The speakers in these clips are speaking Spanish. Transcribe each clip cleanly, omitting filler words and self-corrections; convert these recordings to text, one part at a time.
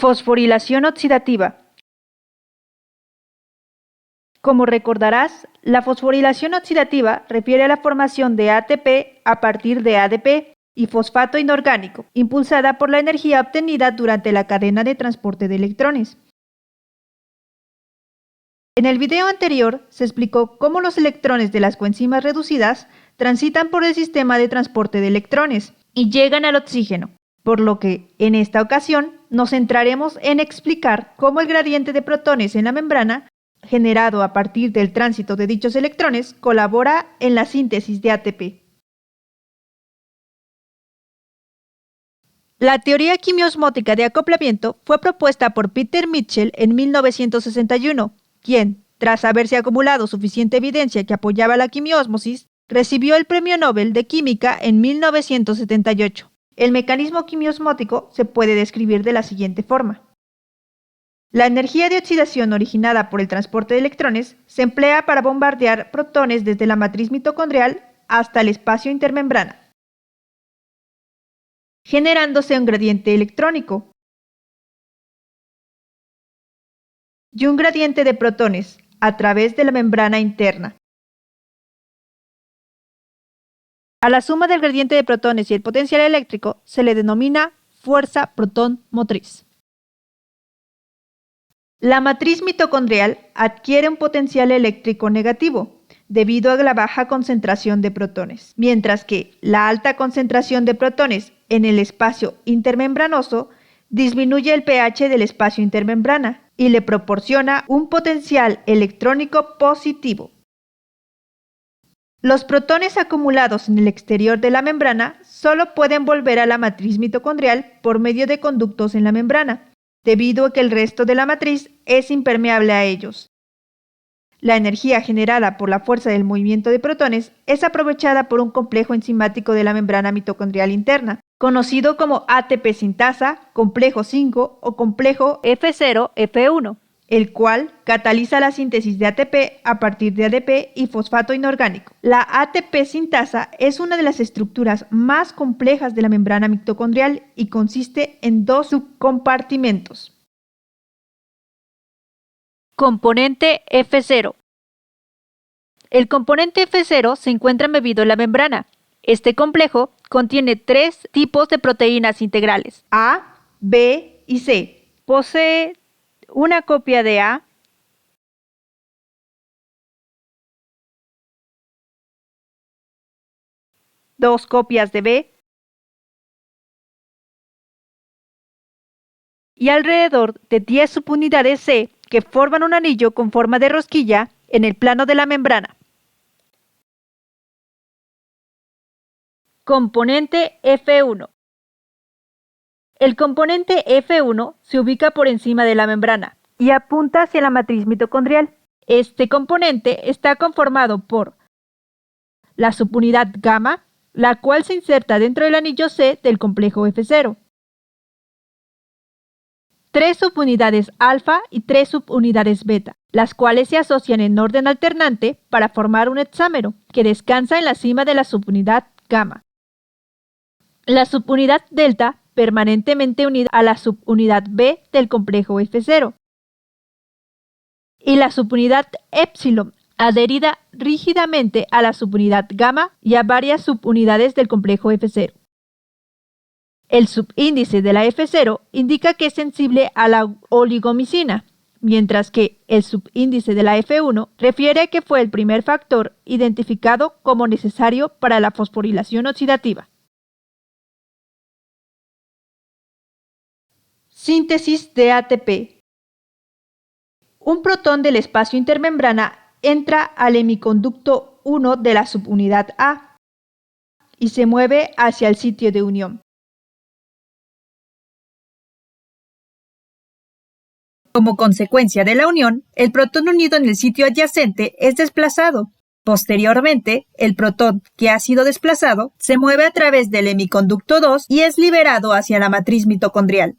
Fosforilación oxidativa. Como recordarás, la fosforilación oxidativa refiere a la formación de ATP a partir de ADP y fosfato inorgánico, impulsada por la energía obtenida durante la cadena de transporte de electrones. En el video anterior se explicó cómo los electrones de las coenzimas reducidas transitan por el sistema de transporte de electrones y llegan al oxígeno, por lo que en esta ocasión nos centraremos en explicar cómo el gradiente de protones en la membrana, generado a partir del tránsito de dichos electrones, colabora en la síntesis de ATP. La teoría quimiosmótica de acoplamiento fue propuesta por Peter Mitchell en 1961, quien, tras haberse acumulado suficiente evidencia que apoyaba la quimiósmosis, recibió el Premio Nobel de Química en 1978. El mecanismo quimiosmótico se puede describir de la siguiente forma. La energía de oxidación originada por el transporte de electrones se emplea para bombardear protones desde la matriz mitocondrial hasta el espacio intermembrana, generándose un gradiente electrónico y un gradiente de protones a través de la membrana interna. A la suma del gradiente de protones y el potencial eléctrico se le denomina fuerza protón motriz. La matriz mitocondrial adquiere un potencial eléctrico negativo debido a la baja concentración de protones, mientras que la alta concentración de protones en el espacio intermembranoso disminuye el pH del espacio intermembrana y le proporciona un potencial electrónico positivo. Los protones acumulados en el exterior de la membrana solo pueden volver a la matriz mitocondrial por medio de conductos en la membrana, debido a que el resto de la matriz es impermeable a ellos. La energía generada por la fuerza del movimiento de protones es aprovechada por un complejo enzimático de la membrana mitocondrial interna, conocido como ATP sintasa, complejo 5 o complejo F0-F1, el cual cataliza la síntesis de ATP a partir de ADP y fosfato inorgánico. La ATP sintasa es una de las estructuras más complejas de la membrana mitocondrial y consiste en dos subcompartimentos. Componente F0. El componente F0 se encuentra embebido en la membrana. Este complejo contiene tres tipos de proteínas integrales, A, B y C. Posee una copia de A, dos copias de B y alrededor de 10 subunidades C que forman un anillo con forma de rosquilla en el plano de la membrana. Componente F1. El componente F1 se ubica por encima de la membrana y apunta hacia la matriz mitocondrial. Este componente está conformado por la subunidad gamma, la cual se inserta dentro del anillo C del complejo F0, tres subunidades alfa y tres subunidades beta, las cuales se asocian en orden alternante para formar un hexámero que descansa en la cima de la subunidad gamma. La subunidad delta permanentemente unida a la subunidad B del complejo F0 y la subunidad epsilon adherida rígidamente a la subunidad gamma y a varias subunidades del complejo F0. El subíndice de la F0 indica que es sensible a la oligomicina, mientras que el subíndice de la F1 refiere a que fue el primer factor identificado como necesario para la fosforilación oxidativa. Síntesis de ATP. Un protón del espacio intermembrana entra al hemiconducto 1 de la subunidad A y se mueve hacia el sitio de unión. Como consecuencia de la unión, el protón unido en el sitio adyacente es desplazado. Posteriormente, el protón que ha sido desplazado se mueve a través del hemiconducto 2 y es liberado hacia la matriz mitocondrial.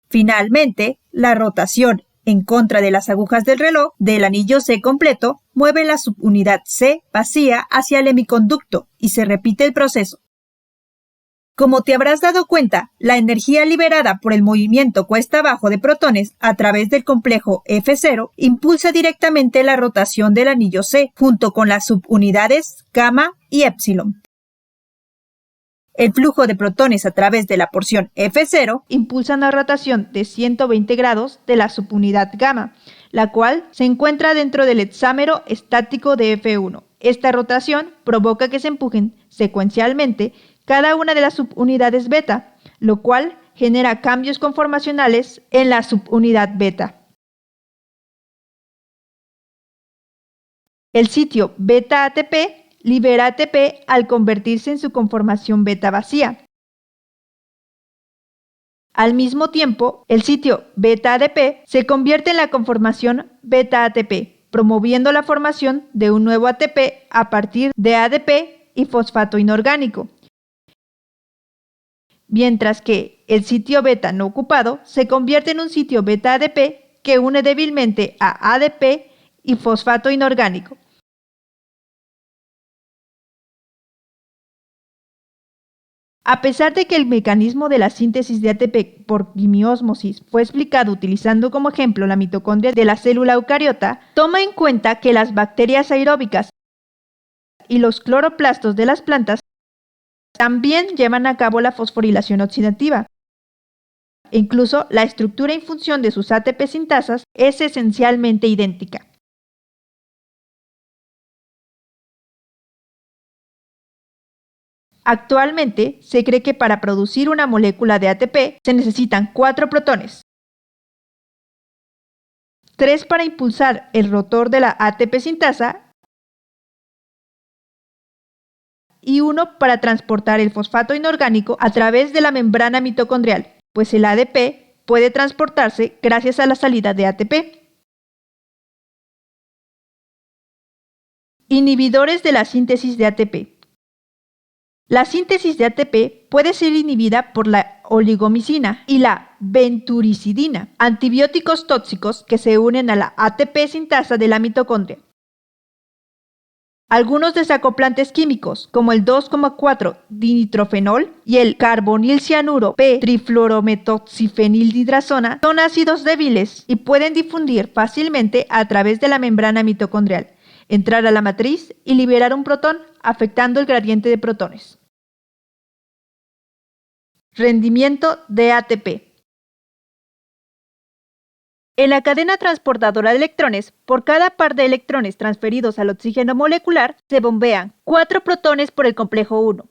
Finalmente, la rotación en contra de las agujas del reloj del anillo C completo mueve la subunidad C vacía hacia el hemiconducto y se repite el proceso. Como te habrás dado cuenta, la energía liberada por el movimiento cuesta abajo de protones a través del complejo F0 impulsa directamente la rotación del anillo C junto con las subunidades gamma y épsilon. El flujo de protones a través de la porción F0 impulsa una rotación de 120 grados de la subunidad gamma, la cual se encuentra dentro del hexámero estático de F1. Esta rotación provoca que se empujen secuencialmente cada una de las subunidades beta, lo cual genera cambios conformacionales en la subunidad beta. El sitio beta ATP libera ATP al convertirse en su conformación beta vacía. Al mismo tiempo, el sitio beta ADP se convierte en la conformación beta ATP, promoviendo la formación de un nuevo ATP a partir de ADP y fosfato inorgánico. Mientras que el sitio beta no ocupado se convierte en un sitio beta ADP que une débilmente a ADP y fosfato inorgánico. A pesar de que el mecanismo de la síntesis de ATP por quimiósmosis fue explicado utilizando como ejemplo la mitocondria de la célula eucariota, toma en cuenta que las bacterias aeróbicas y los cloroplastos de las plantas también llevan a cabo la fosforilación oxidativa. Incluso la estructura y función de sus ATP sintasas es esencialmente idéntica. Actualmente se cree que para producir una molécula de ATP se necesitan 4 protones, 3 para impulsar el rotor de la ATP sintasa y 1 para transportar el fosfato inorgánico a través de la membrana mitocondrial, pues el ADP puede transportarse gracias a la salida de ATP. Inhibidores de la síntesis de ATP. La síntesis de ATP puede ser inhibida por la oligomicina y la venturicidina, antibióticos tóxicos que se unen a la ATP sintasa de la mitocondria. Algunos desacoplantes químicos, como el 2,4-dinitrofenol y el carbonilcianuro P-trifluorometoxifenildihidrazona, son ácidos débiles y pueden difundir fácilmente a través de la membrana mitocondrial, entrar a la matriz y liberar un protón, afectando el gradiente de protones. Rendimiento de ATP. En la cadena transportadora de electrones, por cada par de electrones transferidos al oxígeno molecular, se bombean 4 protones por el complejo 1,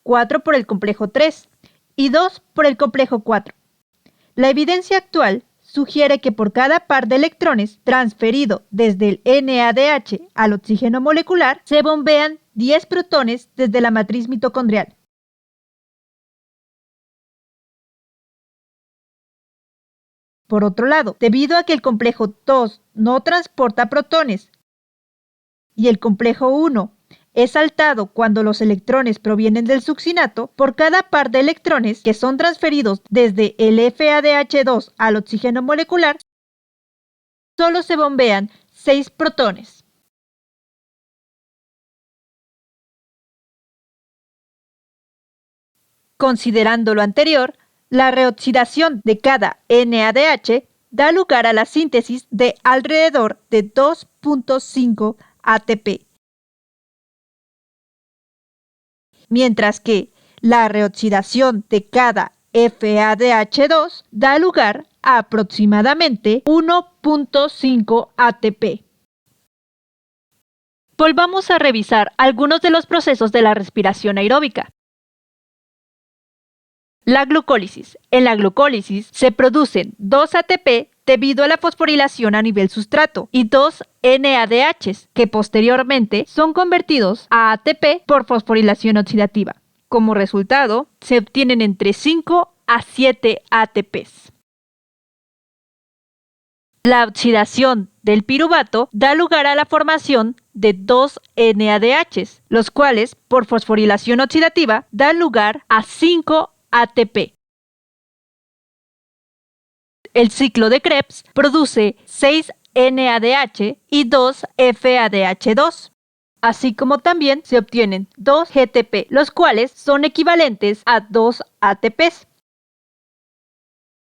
4 por el complejo 3 y 2 por el complejo 4. La evidencia actual sugiere que por cada par de electrones transferido desde el NADH al oxígeno molecular, se bombean 10 protones desde la matriz mitocondrial. Por otro lado, debido a que el complejo 2 no transporta protones y el complejo 1 es saltado cuando los electrones provienen del succinato, por cada par de electrones que son transferidos desde el FADH2 al oxígeno molecular, solo se bombean 6 protones. Considerando lo anterior, la reoxidación de cada NADH da lugar a la síntesis de alrededor de 2.5 ATP, mientras que la reoxidación de cada FADH2 da lugar a aproximadamente 1.5 ATP. Volvamos a revisar algunos de los procesos de la respiración aeróbica. La glucólisis. En la glucólisis se producen 2 ATP debido a la fosforilación a nivel sustrato y 2 NADHs que posteriormente son convertidos a ATP por fosforilación oxidativa. Como resultado, se obtienen entre 5 a 7 ATPs. La oxidación del piruvato da lugar a la formación de 2 NADHs, los cuales, por fosforilación oxidativa, dan lugar a 5 ATP. El ciclo de Krebs produce 6 NADH y 2 FADH2. así como también se obtienen 2 GTP, los cuales son equivalentes a 2 ATPs.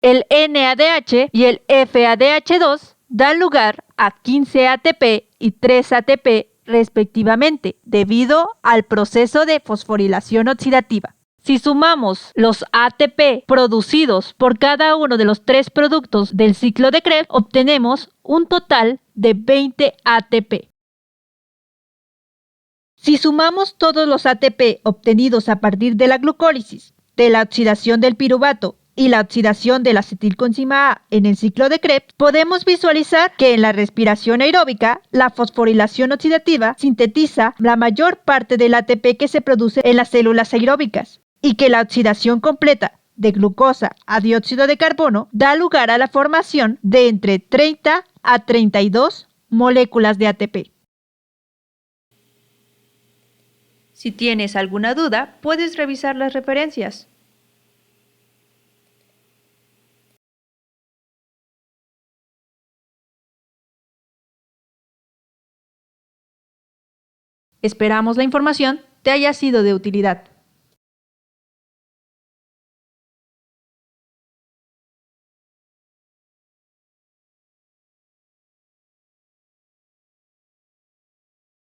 El NADH y el FADH2 dan lugar a 15 ATP y 3 ATP respectivamente, debido al proceso de fosforilación oxidativa. Si sumamos los ATP producidos por cada uno de los 3 productos del ciclo de Krebs, obtenemos un total de 20 ATP. Si sumamos todos los ATP obtenidos a partir de la glucólisis, de la oxidación del piruvato y la oxidación de la acetilcoenzima A en el ciclo de Krebs, podemos visualizar que en la respiración aeróbica, la fosforilación oxidativa sintetiza la mayor parte del ATP que se produce en las células aeróbicas y que la oxidación completa de glucosa a dióxido de carbono da lugar a la formación de entre 30 a 32 moléculas de ATP. Si tienes alguna duda, puedes revisar las referencias. Esperamos la información te haya sido de utilidad.